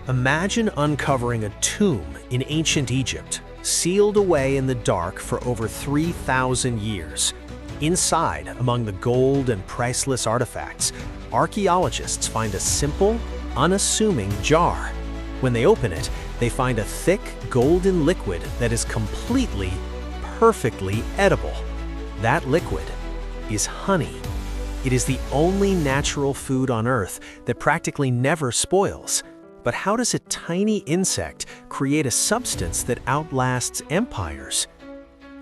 Imagine uncovering a tomb in ancient Egypt, sealed away in the dark for over 3,000 years. Inside, among the gold and priceless artifacts, archaeologists find a simple, unassuming jar. When they open it, they find a thick, golden liquid that is completely, perfectly edible. That liquid is honey. It is the only natural food on Earth that practically never spoils. But how does a tiny insect create a substance that outlasts empires?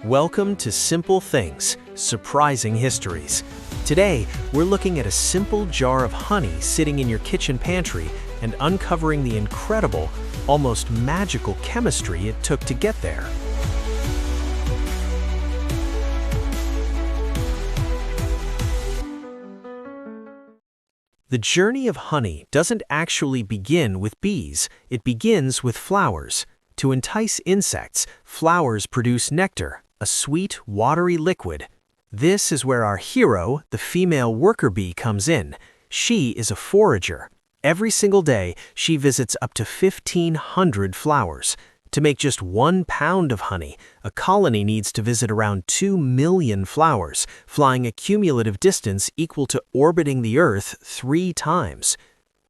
Welcome to Simple Things Surprising Histories. Today, we're looking at a simple jar of honey sitting in your kitchen pantry and uncovering the incredible, almost magical chemistry it took to get there. The journey of honey doesn't actually begin with bees, it begins with flowers. To entice insects, flowers produce nectar, a sweet, watery liquid. This is where our hero, the female worker bee, comes in. She is a forager. Every single day, she visits up to 1,500 flowers. To make just 1 pound of honey, a colony needs to visit around 2 million flowers, flying a cumulative distance equal to orbiting the Earth 3 times.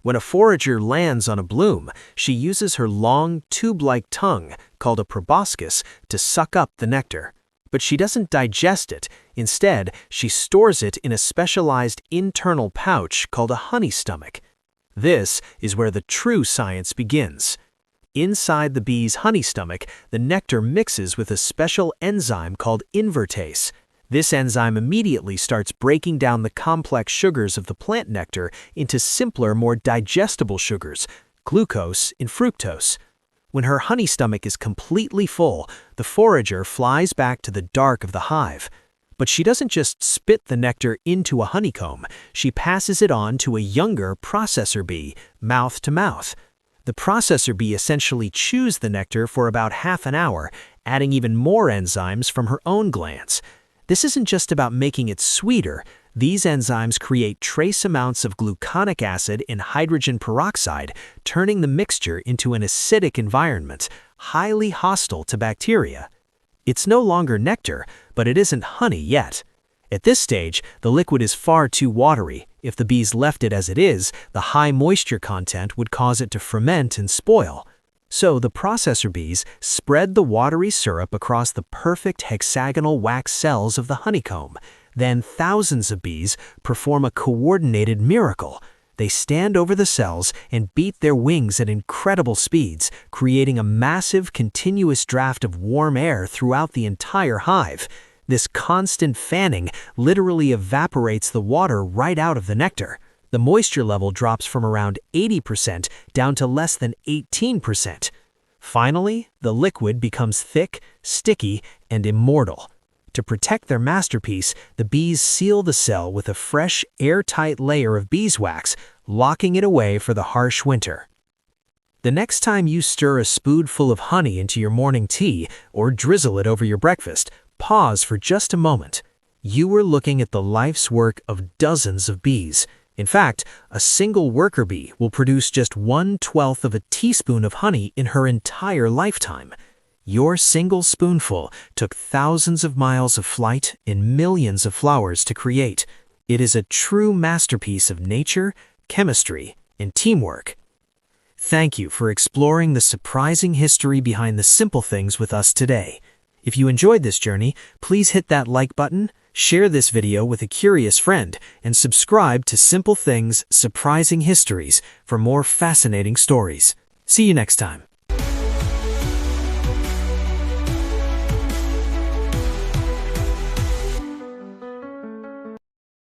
When a forager lands on a bloom, she uses her long, tube-like tongue, called a proboscis, to suck up the nectar. But she doesn't digest it. Instead, she stores it in a specialized internal pouch called a honey stomach. This is where the true science begins. Inside the bee's honey stomach, the nectar mixes with a special enzyme called invertase. This enzyme immediately starts breaking down the complex sugars of the plant nectar into simpler, more digestible sugars, glucose and fructose. When her honey stomach is completely full, the forager flies back to the dark of the hive. But she doesn't just spit the nectar into a honeycomb, she passes it on to a younger processor bee, mouth to mouth. The processor bee essentially chews the nectar for about half an hour, adding even more enzymes from her own glands. This isn't just about making it sweeter. These enzymes create trace amounts of gluconic acid and hydrogen peroxide, turning the mixture into an acidic environment, highly hostile to bacteria. It's no longer nectar, but it isn't honey yet. At this stage, the liquid is far too watery. If the bees left it as it is, the high moisture content would cause it to ferment and spoil. So the processor bees spread the watery syrup across the perfect hexagonal wax cells of the honeycomb. Then thousands of bees perform a coordinated miracle. They stand over the cells and beat their wings at incredible speeds, creating a massive, continuous draft of warm air throughout the entire hive. This constant fanning literally evaporates the water right out of the nectar. The moisture level drops from around 80% down to less than 18%. Finally, the liquid becomes thick, sticky, and immortal. To protect their masterpiece, the bees seal the cell with a fresh, airtight layer of beeswax, locking it away for the harsh winter. The next time you stir a spoonful of honey into your morning tea or drizzle it over your breakfast, pause for just a moment. You are looking at the life's work of dozens of bees. In fact, a single worker bee will produce just 1/12 of a teaspoon of honey in her entire lifetime. Your single spoonful took thousands of miles of flight and millions of flowers to create. It is a true masterpiece of nature, chemistry, and teamwork. Thank you for exploring the surprising history behind the simple things with us today. If you enjoyed this journey, please hit that like button, share this video with a curious friend, and subscribe to Simple Things Surprising Histories for more fascinating stories. See you next time.